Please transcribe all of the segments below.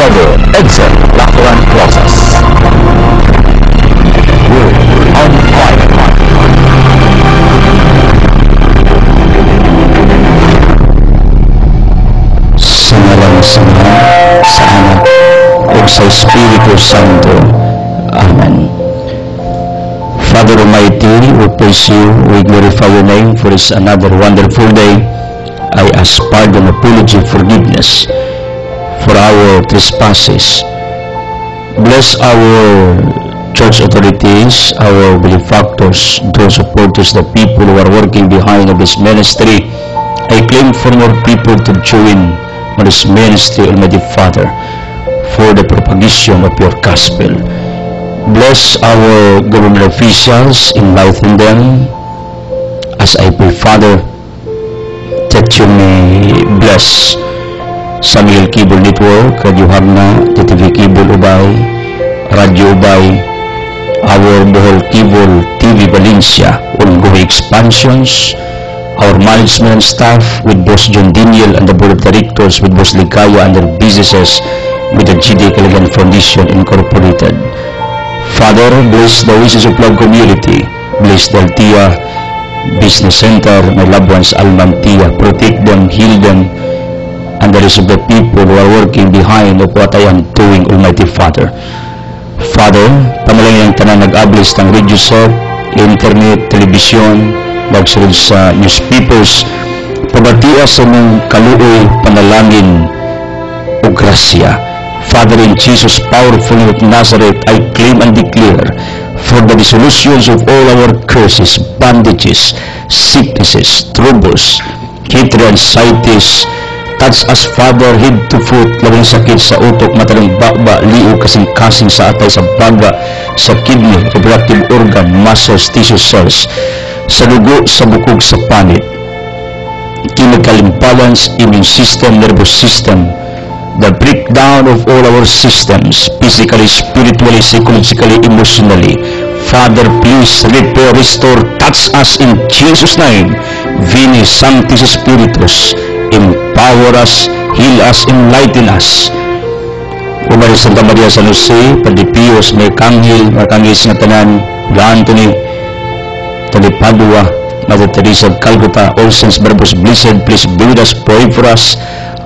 Brother Edson Lactaran Rosas. Word on fire. Sa ngalan sa Ama, sa Anak, o sa Espiritu Santo. Amen. Father Almighty, we praise you, we glorify your name for this another wonderful day. I ask pardon, apology, forgiveness for our trespasses. Bless our church authorities, our benefactors, those supporters, the people who are working behind of this ministry. I claim for more people to join on this ministry, Almighty Father, for the propagation of your gospel. Bless our government officials, enlighten them, as I pray, Father, that you may bless Samuel Cable Network, Radio Hagna, TTV Cable Ubay, Radio Ubay, our Bohol Cable TV Valencia, ongoing expansions, our management staff with Boss John Daniel and the Board of Directors with Boss Ligaya and their businesses with the GD Calagan Foundation Incorporated. Father, bless the Wishes of Love community, bless the Altia Business Center, my loved ones, Almantia, protect them, heal them, and the rest of the people who are working behind of what I am doing, Almighty Father. Father, pamalang yung tanan nag-ablis ng radio set, internet, television, magsunod sa newspapers, pagatiya sa mong kaluoy, panalangin, o grasya. Father, in Jesus' powerful name of Nazareth, I claim and declare for the dissolutions of all our curses, bandages, sicknesses, troubles, hatred, anxieties. Touch us, Father, head to foot, labing sakit sa utok, matalang baba, liog, kasing-kasing sa atay, sa baga, sa kidney, reproductive organ, muscles, tissue cells, sa dugo, sa bukog, sa panit, chemical imbalance, immune system, nervous system, the breakdown of all our systems, physically, spiritually, psychologically, emotionally. Father, please repair, restore, touch us in Jesus' name. Veni Sanctis Spiritus, empower us, heal us, enlighten us. Umari Santa Maria San Jose, Padipios, may kanghil, makangis nga tanan, Anthony, Tali Padua, Mother Teresa of Calcutta, all saints, brothers, blessed, please be with us, pray for us,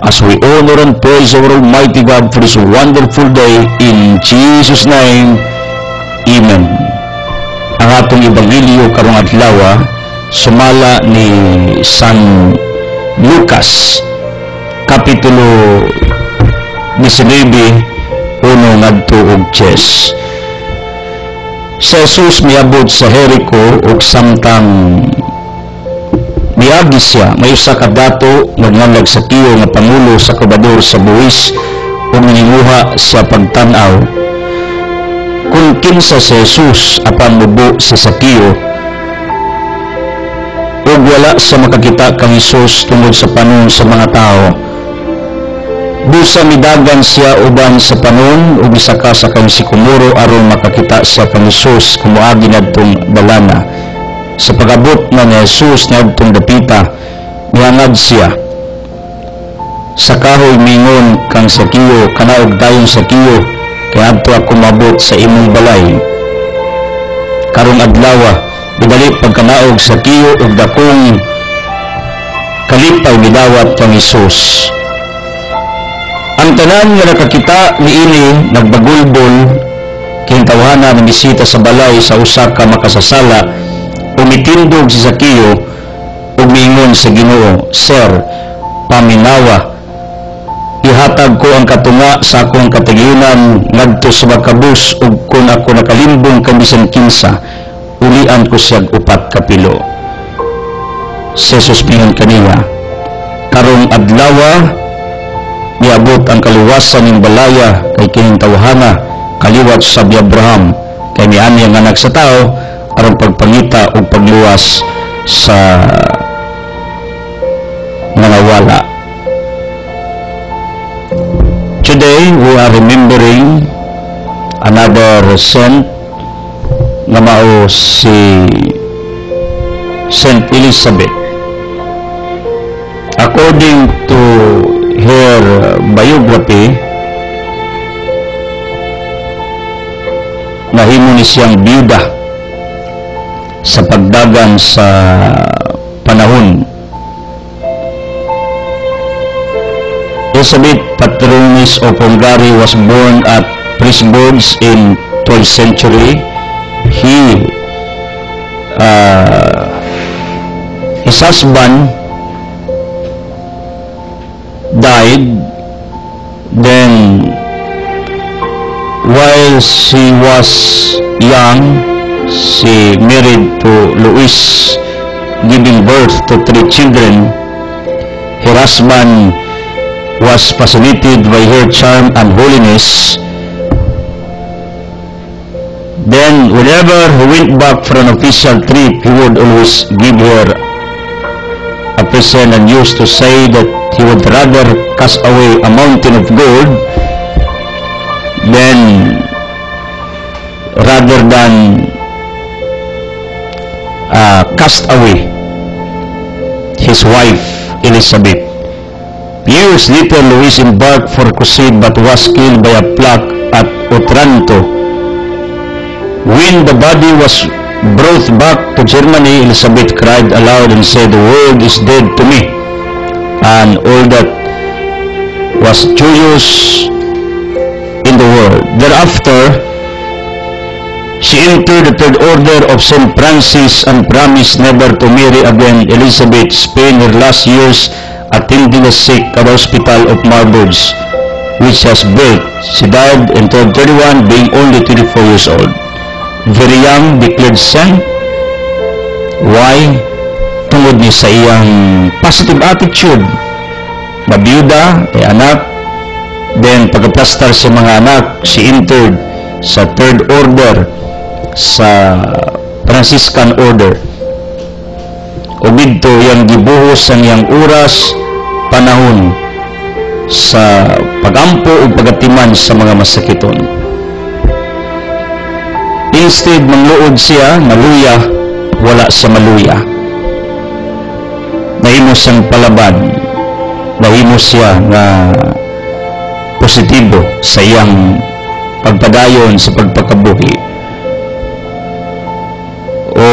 as we honor and praise our Almighty God for this wonderful day, in Jesus' name, Amen. Ang atong Ebanghelyo karong adlaw sumala ni San Lucas, Kapitulo 19, uno ngadto og 10. Si Jesus miabot sa Jericho ug samtang miagi siya, may usa ka dato nga nganlag sa kiyo nga pangulo sa kubador sa buwis ug nanginguha siya pagtan-aw kung kinsa si Jesus apan mubo si Sakiyo, ug wala sa makakita kang Jesus tungod sa panon sa mga tao. Busa midagan siya uban sa panon ug misaka sa kang sikumuro aron makakita siya kang Jesus kumuagi nadtong dalana. Sa pag-abot na ni Jesus nadtong dapita, mihangad siya. Sa kahoy mingon kang Sakiyo, kanaog dayon Sakiyo, kaya adto ako mabot sa imong balay. Karong adlaw, bidali pagkanaog Sakiyo ug dakong kalipay midawat kang Jesus. Ang tanan nga nakakita niini nagbagulbol kay tawhana na bisita sa balay sa usa ka makasasala, umitindog si Sakiyo ug miingon sa Ginoo, Sir, paminawa, ihatag ko ang katunga sa akong katiginan ngadto sa makabus ug kung ako nakalimbong kan bisan kinsa, ulian ko siyag 4 kapilo. Si Jesus pingon kaniya, karong adlaw niabot ang kaluwasan ning balaya kay kining tawhana kaliwat sa Abraham, kay miani ang anak sa tao aron pagpangita ug pagluwas sa mga wala. Today we are remembering another saint nga mao si Saint Elizabeth. According to her biography, nahimo ni siyang biyuda sa pagdagan sa panahon. Elizabeth Patronis of Hungary was born at Pressburg in 12th century. His husband died. Then while she was young, she married to Louis, giving birth to 3 children. Her husband was fascinated by her charm and holiness. Then, whenever he went back for an official trip, he would always give her a present and used to say that he would rather cast away a mountain of gold rather than cast away his wife, Elizabeth. Years later, Louis embarked for a crusade but was killed by a plague at Otranto. When the body was brought back to Germany, Elizabeth cried aloud and said, "The world is dead to me," and all that was joyous in the world. Thereafter, she entered the Third Order of St. Francis and promised never to marry again. Elizabeth spent her last years attending the sick at the Hospital of Marburg, which has built. She died in 1231, being only 24 years old. Very young, declared saint. Why? Tungod ni sa iyang positive attitude. Mabiyuda, anak. Then, pagkaplastar sa mga anak, she entered sa Third Order, sa Franciscan Order. Ubidto yang gibuhos ang iyang oras, panahon sa pagampo o pagatiman sa mga masakiton. Instead, mangluod siya, maluya, wala sa maluya. Nahimo siyang palaban, nahimo siya na positibo sa iyang pagpadayon sa pagpakabuhi. O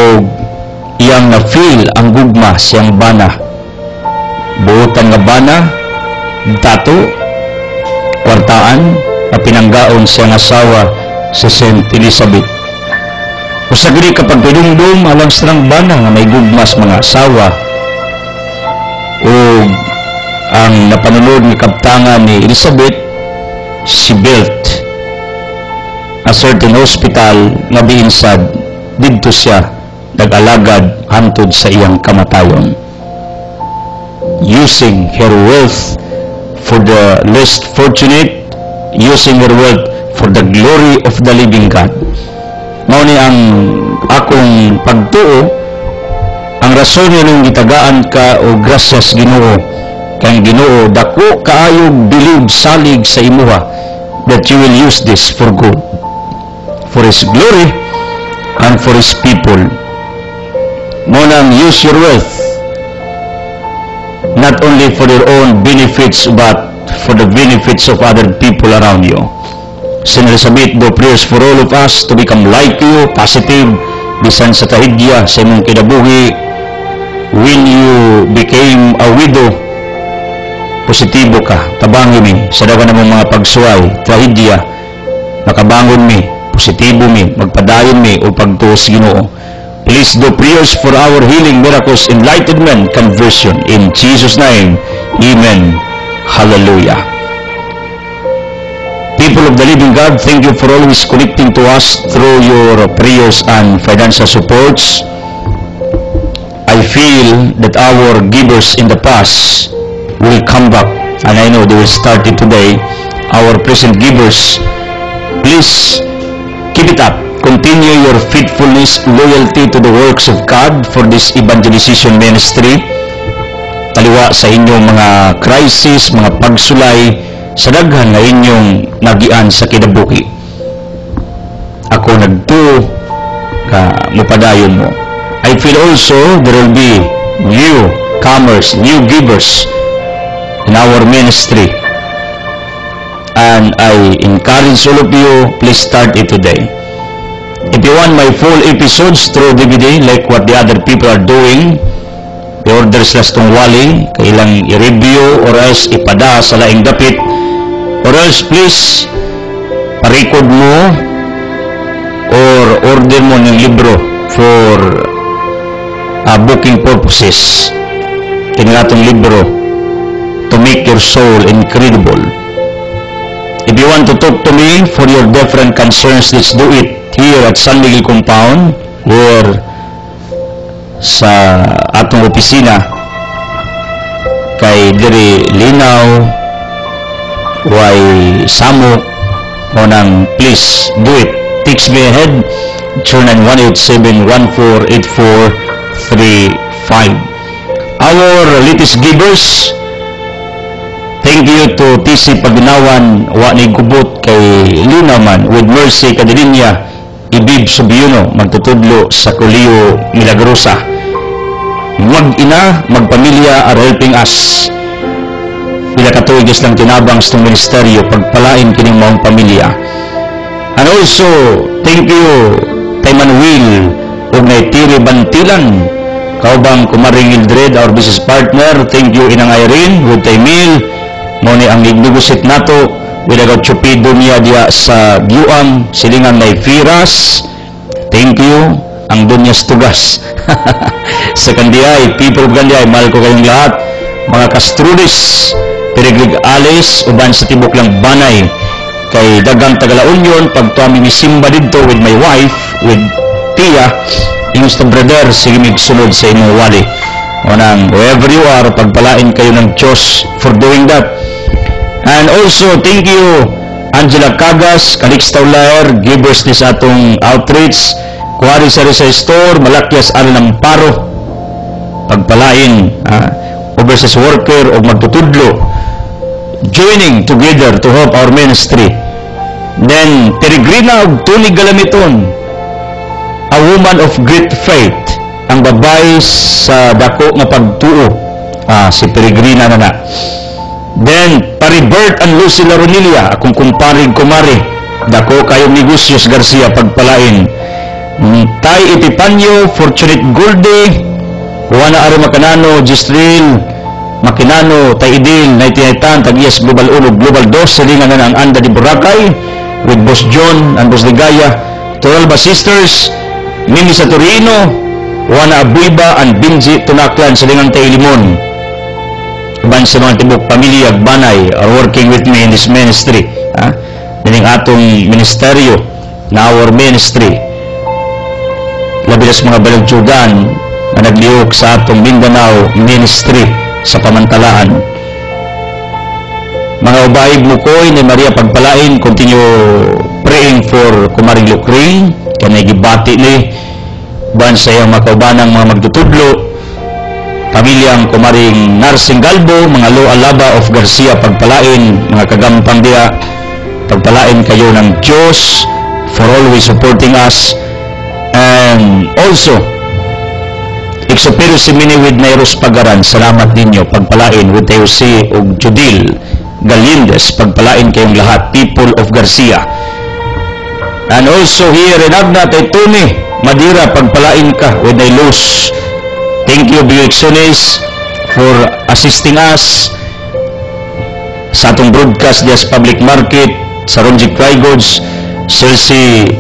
iyang na-feel ang gugma siyang bana. Buotan nga bana, dato, kwartaan, na pinanggaon siyang asawa sa St. Elizabeth. Usagri kapag pinungdom alang sarang bana nga may gugmas mga asawa o ang napanunod ni kaptangan ni Elizabeth, she built a certain hospital nga biinsad didto siya nag-alagad hantod sa iyang kamatayon, using her wealth for the less fortunate, using her wealth for the glory of the living God. Mao ni ang akong pagtuo, ang rason nung gitagaan ka o gracias Ginoo, kang Ginoo dako kaayog bilib salig sa imuha that you will use this for good, for His glory and for His people. Mo nang use your wealth not only for your own benefits but for the benefits of other people around you. Saint Elizabeth, do prayers for all of us to become like you, positive, bisan sa tahidya sa imong kinabuhi. When you became a widow, positibo ka, tabangi mi, sa dagan namang mga pagsuway, tahidya, nakabangon mi, positibo mi, magpadayon mi, o pagtuos Ginoo. Please do prayers for our healing, miracles, enlightenment, conversion. In Jesus' name, Amen. Hallelujah. People of the living God, thank you for always connecting to us through your prayers and financial supports. I feel that our givers in the past will come back, and I know they will start it today. Our present givers, please keep it up. Continue your faithfulness, loyalty to the works of God for this evangelization ministry. Taliwa sa inyong mga crisis, mga pagsulay, sa daghan na inyong nagian sa kinabuhi. Ako nagtuo ka mupadayon mo. I feel also there will be new comers, new givers in our ministry. And I encourage all of you, please start it today. If you want my full episodes through DVD, like what the other people are doing, i-order sila sa itong wali, kailang i-review or else ipada sa laing dapit, or else please, pa-record mo or order mo ng libro for booking purposes. Kinilatong libro, To Make Your Soul Incredible. If you want to talk to me for your different concerns, let's do it here at San Miguel Compound, where sa atong opisina kay diri linaw way samok mo nang please do it. Text me ahead 0918-714-8435. Our latest givers, thank you to TC Paginawan, wa ni gubot kay linaw man, with Mercy Cadilinya, Ibib Subiuno, magtutudlo sa Colegio Milagrosa. Mag-ina, magpamilya are helping us. Pila katuig lang tinabang sa ministeryo, pagpalain kining maong pamilya. And also, thank you kay Manuel ug nay Tiri Bantilan, kaubang kumaring Hildred, our business partner. Thank you Inang Irene with Taymil, mo ni ang nignegosyate nato wilagaw Chupido niya diya sa Guam, silingan nay Firas. Thank you ang Dunyas Tugas. Sa Kandiay, people of Kandiay, mahal ko kayong lahat. Mga Castrulis, Periglig Alice, uban sa tibok lang Banay, kay Dagang Tagala Union, pagtuami ni Simba dito with my wife, with Tia, Inyong brother, sige migsunod sa inyong wali. O nang, wherever you are, pagpalain kayo ng Diyos for doing that. And also, thank you, Angela Cagas, Calixta Ulaer, givers ni sa atong outreach, Kuwari sa Store, Malakyas Alan Amparo, pagpalain, overseas worker o magtutudlo, joining together to help our ministry. Then, Peregrina og Tunig Galamiton, a woman of great faith, ang babae sa dako nga pagtuo, si Peregrina na na. Then, Paribert and Lucy Laronilia, akong kumparing kumari, dako kayong Negocios Garcia, pagpalain. Tay Epipanyo, Fortunate Goldie, Juana Ari Macanano, Gistril Makinano, Tay Idil, Naitinitan, Tag-Iyas Global 1, Global 2, silingan na ng Anda de Boracay, with Boss John and Boss Ligaya, Toralba Sisters, Mimi Saturino, Juana Abuiba, and Binji Tunaklan, silingan Tay Limon. Ban sa mga tibok pamilya, Banay, are working with me in this ministry. Dining atong ministeryo, na our ministry. Labilas mga balagjugan na naglihok sa atong Mindanao Ministry sa pamantalaan. Mga ubayig mo ko'y ni Maria pagpalain, continue praying for Kumaring Lukring, kanay gibati ni ban sa iyang makaubanang mga magtutudlo, pamilyang Kumaring Narsing Galbo, mga Lo Alaba of Garcia pagpalain, mga kagampang diya, pagpalain kayo ng Diyos for always supporting us. And also, Exopero Simini with Nairos Pagaran, salamat ninyo, pagpalain with Teosi o Judil Galindes, pagpalain kayong lahat, people of Garcia. And also here in Agna, kay Tony Madira, pagpalain ka with Nailos. Thank you, Big Exones, for assisting us sa atong broadcast diya sa public market, sa Ronjic Trigoods, Chelsea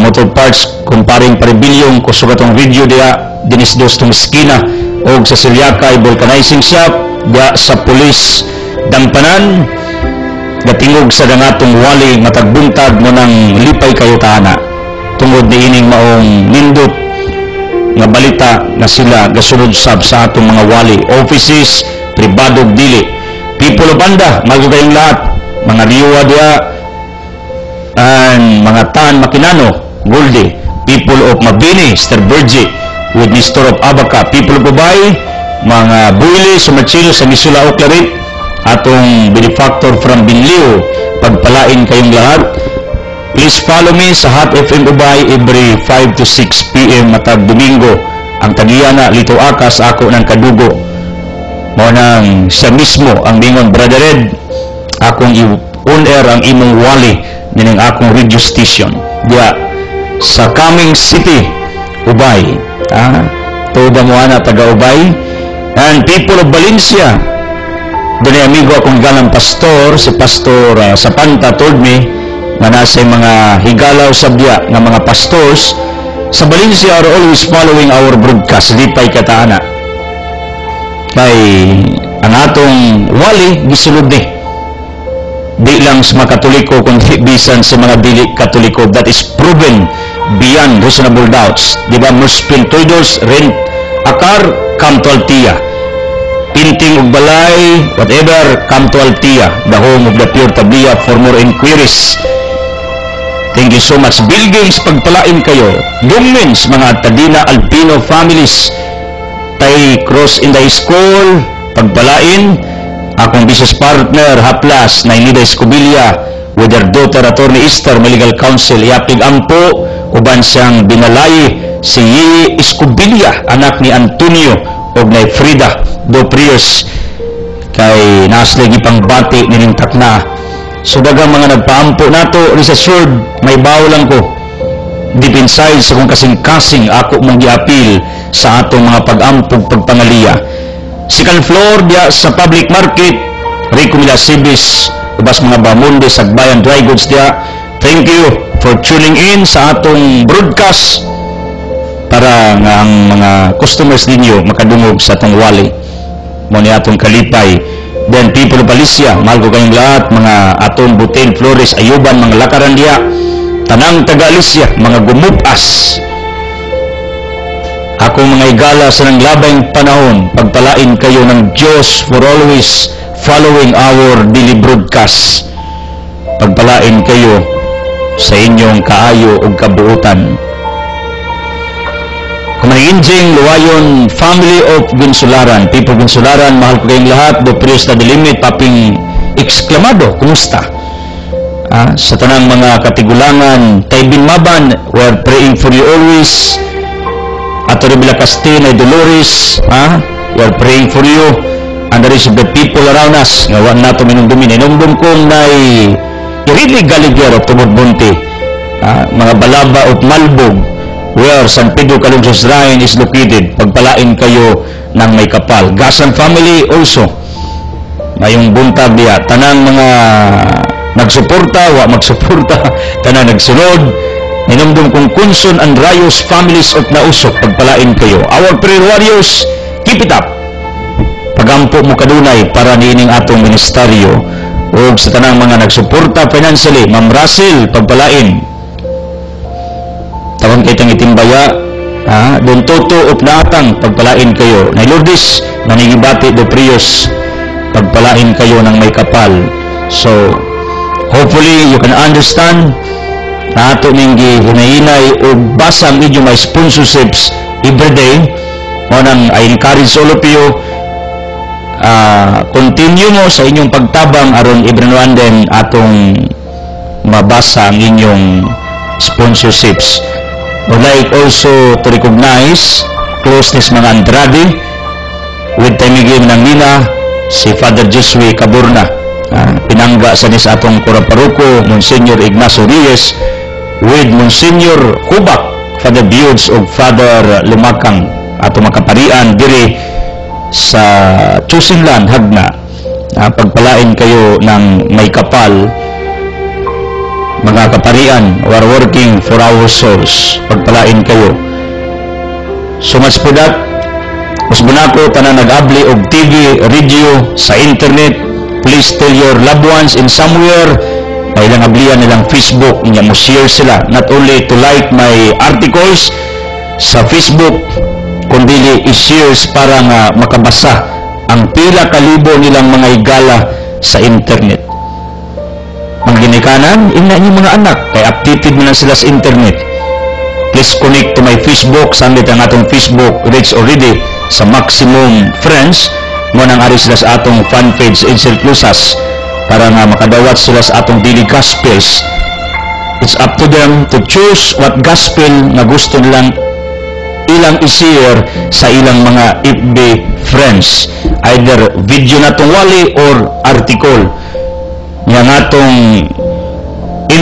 Motor Parts, kumparing Paribilyong, kusugatong video diya, Dinis Dos tong Skina, o sa Silyakay Vulcanizing Shop, diya sa Police Dangpanan, gatingog sa dangatong wali, matagbuntag mo ng lipay kayo tana, tungod ni ining maong nindot, nga balita na sila gasunod sab sa atong mga wali, offices, pribadog dili, people of Anda, magagayong lahat, mga liwa diya, and mga Tan Makinano, Goldie, people of Mabini, Sterbergi, with Mr. of Abaca, people of Ubay, mga Buili, Sumachino, sa Misula Oclarit, atong benefactor from Binlio, pagpalain kayong lahat. Please follow me sa Hot FM Ubay every 5 to 6 p.m. matag Domingo. Ang tagiyana, Lito Akas, ako ng Kadugo. Mo nang siya mismo, ang bingon Brother Red, akong on-air ang imong wali, nining akong radio station. Diya, sa Kaming City, Ubay. Toda mo ana taga Ubay. And people of Valencia, doon ay amigo akong galang pastor, si Pastor Sapanta told me na nasa mga higalaw sabya ng mga pastors sa Valencia are always following our broadcast. Lipay kataana. Kay ang atong wali, gisulod ni. Di lang sa mga Katoliko, kundi bisan sa mga dili Katoliko. That is proven beyond reasonable doubts. Di ba? Muspin traders, rent a car, come to Altia. Pinting ug balay, whatever, come to Altia, the home of the pure tablia. For more inquiries, thank you so much. Bilgings, pagpalain kayo. Dumins, mga Tadina Albino families. Tay Cross in the School, pagpalain. Akong business partner, Haplas, Nainida Escobilla, with their daughter, Attorney Esther, may legal counsel, Iapig Ampo, uban siyang binalayi, si Yeye Escobilla, anak ni Antonio, o na Frida, do prayers, kay naslagi pang bati, nining takna. So dagang mga nagpaampo nato, rest assured, may bawo lang ko. Deep inside, sa kung kasing-kasing, ako mong giapil sa atong mga pag-ampog, pagpangaliya. Second floor diya sa public market, Rico Milasibis, ubas mga bamunde sa bayan dry goods diya. Thank you for tuning in sa atong broadcast para nga ang mga customers ninyo makadungog sa atong wali. Muna atong kalipay. Then people of Valencia, mahal ko kayong lahat, mga atong Butel, Flores, Ayuban, mga lakaran diya, tanang taga-Alicia, mga gumupas. Ako mga igala sa nang labayng panahon, pagpalain kayo ng Diyos for always following our daily broadcast. Pagpalain kayo sa inyong kaayo o kabuutan. Kumainjing Luwayon Family of Ginsularan, people of Ginsularan, mahal ko kayong lahat, do prayers na the limit, paping eksklamado, kumusta? Sa tanang mga katigulangan, Tay Binmaban, we're praying for you always. Ato Ribila Castin, ay Dolores, we're praying for you and the rest of the people around us. Ngawan nato minumdumin. Inumdum kong na irili galigero tubod bunti. Mga balaba at malbog where San Pedro Calungsod Shrine is located. Pagpalain kayo ng may kapal. Gasan family also. Mayong buntag diya. Tanang mga nagsuporta, wa magsuporta, tanang nagsunod. Ninumdum kong Kunson and Rayos families of Nausok, pagpalain kayo. Our prayer warriors, keep it up. Pagampo mo kadunay para niining atong ministeryo. O sa tanang mga nagsuporta financially, Ma'am Russell, pagpalain. Tawang kitang itimbaya, Don Toto of Naatang, pagpalain kayo. Nay Lourdes, nanigibati do prayers, pagpalain kayo ng may kapal. So, hopefully, you can understand na ato minggi hinahinay o basang medyo may sponsorships everyday. Nang I encourage all of you, continue mo sa inyong pagtabang aron everyone din atong mabasa ang inyong sponsorships. Would like also to recognize closeness mga Andrade with Tamigim ng Nina, si Father Josue Caburna, pinangga sa nis atong Kuraparuko, Monsignor Ignacio Reyes, with Monsignor Hubak, Father Budes of Father Lumakang, ato makaparian diri sa Chusinlan, Hagna. Pagpalain kayo ng may kapal, mga kaparian who are working for our souls. Pagpalain kayo. So much for that. Mas bunako, tanan nag-abli og TV, radio, sa internet. Please tell your loved ones in somewhere, kailang ablihan nilang Facebook, niya mo share sila, not only to like my articles sa Facebook, kundi i-shares para nga makabasa ang pila kalibo nilang mga igala sa internet. Ang ginikanan, ina niyo mga anak, kay updated mo na sila sa internet. Please connect to my Facebook, sandit ang atong Facebook, reach already sa maximum friends, mo nang ari sila sa atong fan page, Insel Clusas, para nga makadawat sila sa atong daily gospels. It's up to them to choose what gospel na gusto nilang ilang i-share sa ilang mga FB friends. Either video na tong wali or article. Nga nga tong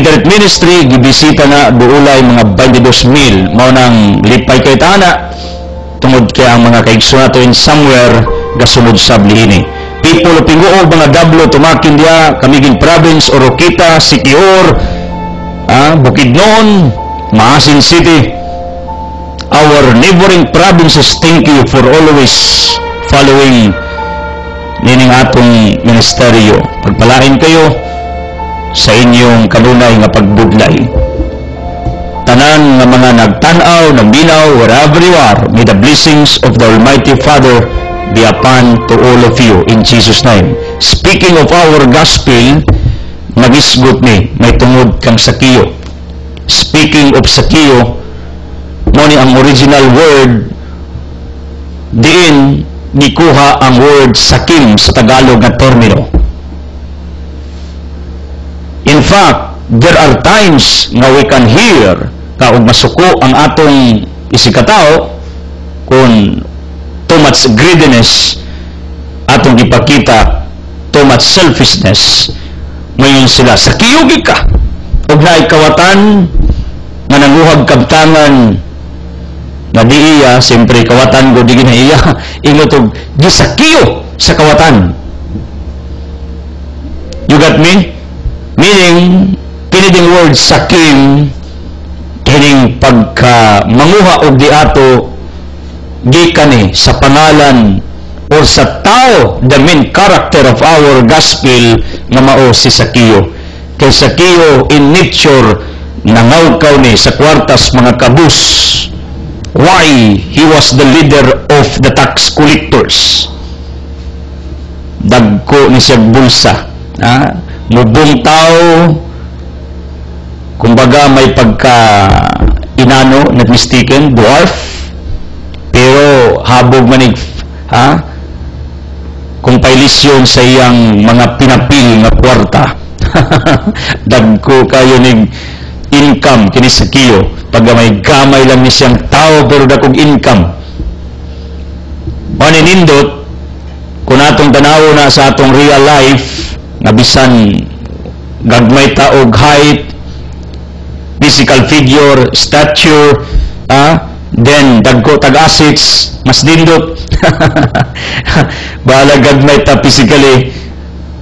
internet ministry, gibisita na duulay mga 22,000. Mao nang lipay kay tana tungod kay ang mga kaigsunato in somewhere gasunod sa blihini. People of Pinguog, mga Dablo, tumakin diya, Camiguin Province, Oroquita, Siquijor, Bukidnon, Maasin City. Our neighboring provinces, thank you for always following nining atong ministeryo. Pagpalain kayo sa inyong kanunay nga pagbudlay. Tanan nga mga nagtanaw, naminaw, wherever you are, may the blessings of the Almighty Father be upon to all of you in Jesus' name. Speaking of our gospel, nagisgot ni, may tungod kang Sakiyo. Speaking of Sakiyo, mo ni ang original word, diin gikuha ang word sakim sa Tagalog na termino. In fact, there are times nga we can hear kaog masuko ang atong isikatao kung too much greediness atong ipakita, too much selfishness. Ngayon sila, sakiyugi ka og naay kawatan nga nanguhag kabtangan na di iya, siyempre kawatan ko di ginaiya, ingot og gisakiyo sa kawatan. You got me? Meaning, piniding word sakim, kining pagka manguha og di ato gikani sa pangalan or sa tao, the main character of our gospel nga mao si Sakiyo. Kay Sakiyo in nature nangawkaw ni sa kwartas mga kabus. Why? He was the leader of the tax collectors. Dagko ni siya bulsa. Mubong tao, kumbaga may pagka inano, not mistaken, dwarf, pero habog manig, compilation sa iyang mga pinapil nga kwarta. Dagko kayo ning income kini Sakiyo. Pag may gamay lang ni siyang tao pero dakog income. Maninindot, kung atong tanaw na sa atong real life, nga bisan gagmay taog height, physical figure, stature, then dagko tag-assets, mas dindot. Bahalag gagmay ta physically,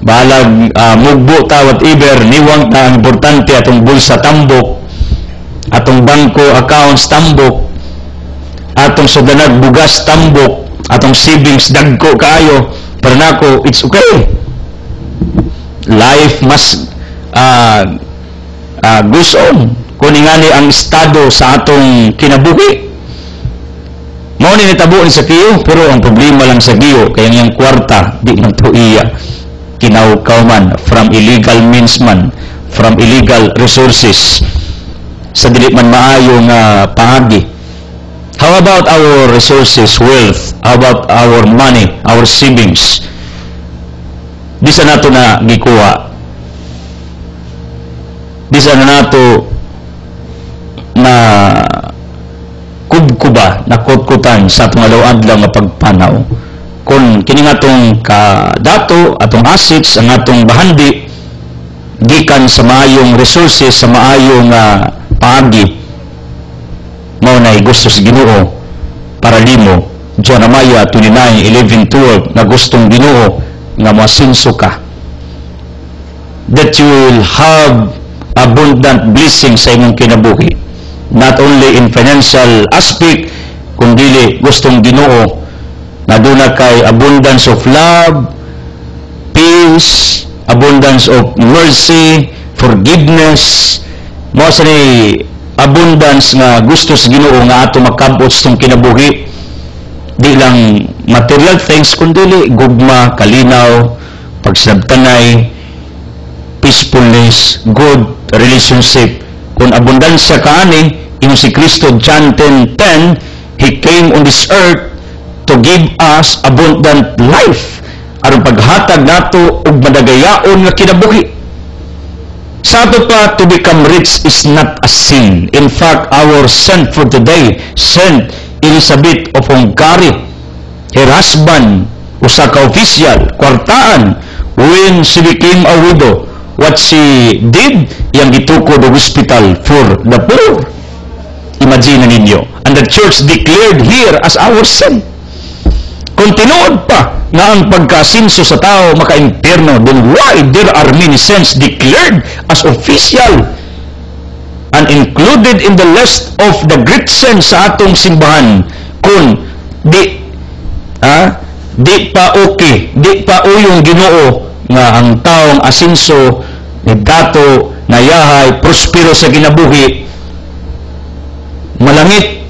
bahalag mugbo ta, whatever, niwang ta, ang importante atong bulsa tambok, atong bangko accounts tambok, atong sudanag bugas tambok, atong savings dagko kaayo, pero nako it's okay. Life must goes on. Kuningani ang estado sa atong kinabuhi. Mao ni nitabo ni Sakiyo, pero ang problema lang sa Sakiyo kay ang kwarta di man to iya kinaukaw man from illegal means man, from illegal resources sa dili man maayo nga paagi. How about our resources, wealth? How about our money, our savings? Di sa nato na gikuha. Di sa nato na kubkuba, na kutkutan sa atong adlaw nga pagpanaw. Kung kini nga atong kadato, atong assets, ang atong bahandi, gikan sa maayong resources, sa maayong paagi, mao na gusto sa Ginoo para limo. Jeremiah 29:11-12 na gustong Ginoo nga masinso ka, that you will have abundant blessing sa imong kinabuhi, not only in financial aspect, kundi gustong Ginoo na duna kay abundance of love, peace, abundance of mercy, forgiveness. Mao sa ni abundance nga gusto sa Ginoo nga ato makabot sa kinabuhi. Di lang material things, kundi gugma, kalinaw, pagsabtanay, peacefulness, good relationship. Kung abundansya kaani, imo si Kristo, John 10:10, He came on this earth to give us abundant life. Aron paghatag nato og madagayaon nga kinabuhi. Sa ato pa, to become rich is not a sin. In fact, our saint for today, Saint Elizabeth of Hungary, her husband, usa ka official, kwartaan, when she became a widow, what she did, iyang gitukod og hospital for the poor. Imagine ninyo. And the church declared here as our sin. Kung tinuod pa nga ang pagkasinso sa tao maka-impierno, then why there are many sins declared as official and included in the list of the great sins sa atong simbahan kung di pa okay, di pa uyong Ginoo nga ang taong asinso ni dato nayahay prospero sa kinabuhi malangit.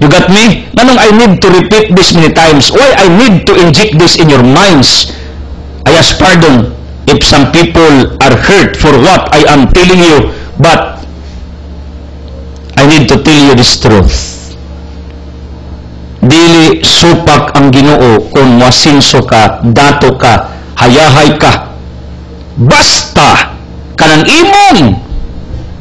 You got me? Nanong I need to repeat this many times? Why I need to inject this in your minds? I ask pardon if some people are hurt for what I am telling you, but I need to tell you this truth. Dili supak ang Ginoo kung masinso ka, dato ka, hayahay ka. Basta kanang imong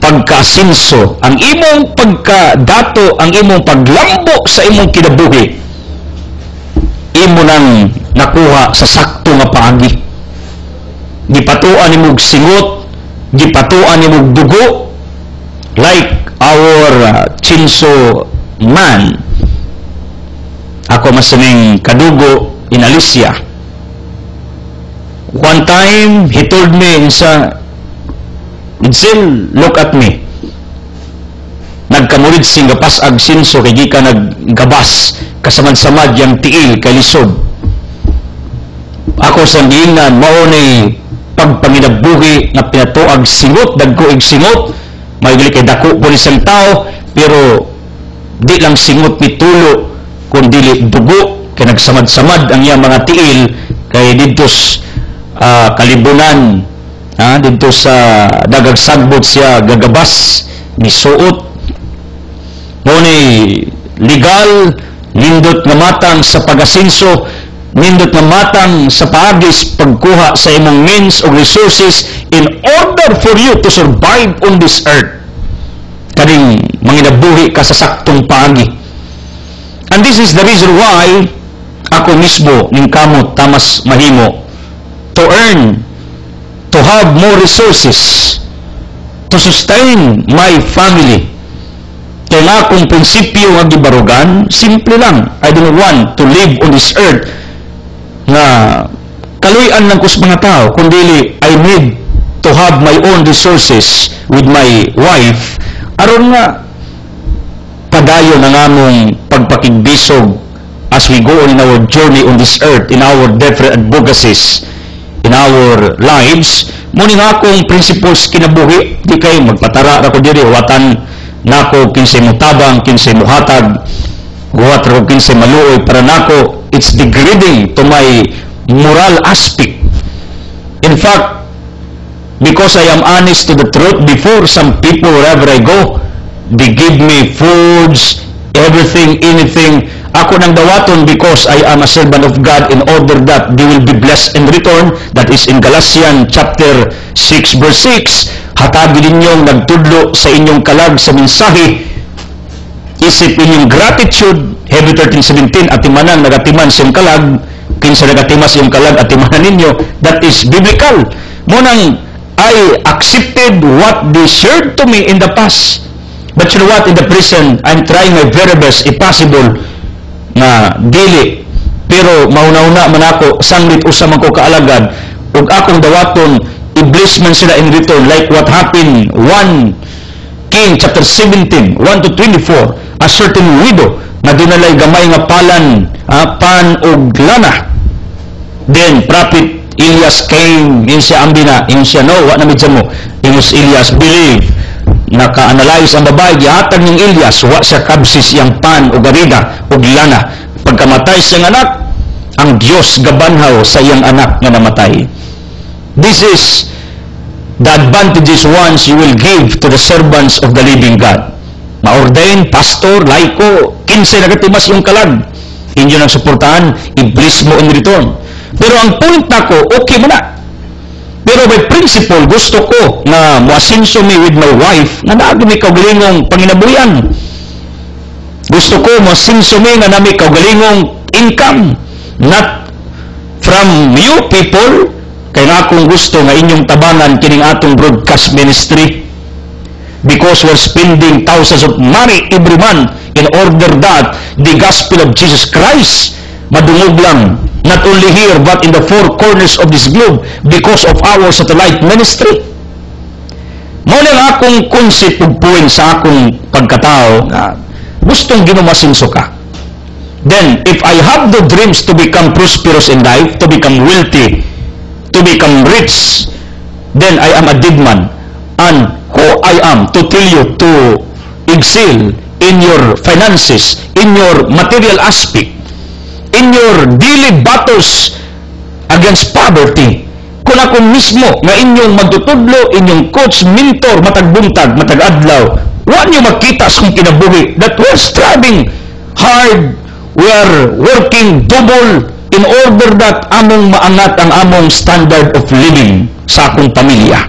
pagkasinso, ang imong pagkadato, ang imong paglambo sa imong kinabuhi, imo nang nakuha sa sakto nga paagi. Gipatuan nimog singot, gipatuan nimog dugo, like our chinso man. Ako masaning kadugo in Alicia. One time, he told me sa Itzel, look at me. Nagkamurid sing gapasag sinso kay gika naggabas kasamad-samad yang tiil kay lisod. Ako sa giingnan mao ni pagpanginabuhi nga pinatuag singot, dagko ig singot, may dili kay dako po isang tao, pero di lang singot ni tulo kun dili dugo kay nagsamad-samad ang iyang mga tiil kay didto kalibunan, dito sa dagag sagbot siya gagabas ni suot. Ngunit legal, nindot nga matang sa pag-asinso, nindot nga matang sa paagis pagkuha sa imong means o resources in order for you to survive on this earth. Kaning manginabuhi ka sa saktong paagi. And this is the reason why ako mismo ning kamot tamas mahimo to earn, to have more resources to sustain my family. Kaya nga akong prinsipyo nga gibarugan, simple lang. I don't want to live on this earth na kaluyan lang ko sa mga tao, kundi I need to have my own resources with my wife aron nga padayon ang among pagpakigbisog as we go on in our journey on this earth, in our different advocacies, in our lives. Muni nga akong principles kinabuhi, di kay magpatara ako diri, watan nako kinsay mutabang, kinsay muhatag, huwat ko kinsay maluoy para nako. It's degrading to my moral aspect. In fact, because I am honest to the truth, before some people wherever I go, they give me foods, everything, anything. Ako nang dawaton because I am a servant of God in order that they will be blessed in return. That is in Galatians chapter 6 verse 6. Hatagi ninyong nagtudlo sa inyong kalag sa mensahe. Isip inyong gratitude. Hebrew 13:17, atimanan nagatiman sa iyong kalag. Kinsa nagatimas iyong kalag, atimanan ninyo. That is biblical. Munang I accepted what they shared to me in the past. But you know what? In the present, I'm trying my very best, if possible, na dili. Pero mauna-una man ako, sanglit usa man ko kaalagad, ug akong dawaton, i-bless man sila in return, like what happened 1 King chapter 17, 1-24, a certain widow, na dinalay gamay nga palan, pan ug lana. Then, prophet Elias came, yun siya ambina, yun siya, no, wa na medya mo, yun Elias, believe, naka-analyze ang babae, gihatag ng Elias, wa siya kabsis yang pan o garida o lana. Pagkamatay siyang anak, ang Diyos gabanhaw sa iyang anak nga namatay. This is the advantages once you will give to the servants of the living God. Ma-ordain, pastor, laiko, kinsay nagatimas yung kalag. Inyo nang suportahan, i-bless mo in return. Pero ang point nako, okay mo na. Pero by principle, gusto ko na muasinso me with my wife na naagi may kaugalingong panginabuyan. Gusto ko muasinso me na nami kaugalingong income. Not from you people, Kaya nga akong gusto nga inyong tabangan kining atong broadcast ministry, because we're spending thousands of money every month in order that the gospel of Jesus Christ madungog lang, not only here but in the four corners of this globe because of our satellite ministry. Mao lang akong concept ug point sa akong pagkatao nga gustong ginumasinso ka. Then, if I have the dreams to become prosperous in life, to become wealthy, to become rich, then I am a dead man. And who I am to tell you to excel in your finances, in your material aspect, in your daily battles against poverty. Kung ako mismo nga inyong magtutudlo, inyong coach, mentor, matag buntag, matag adlaw, wa niyo makita sa kong kinabuhi that we're striving hard, we're working double in order that among maangat ang among standard of living sa akong pamilya.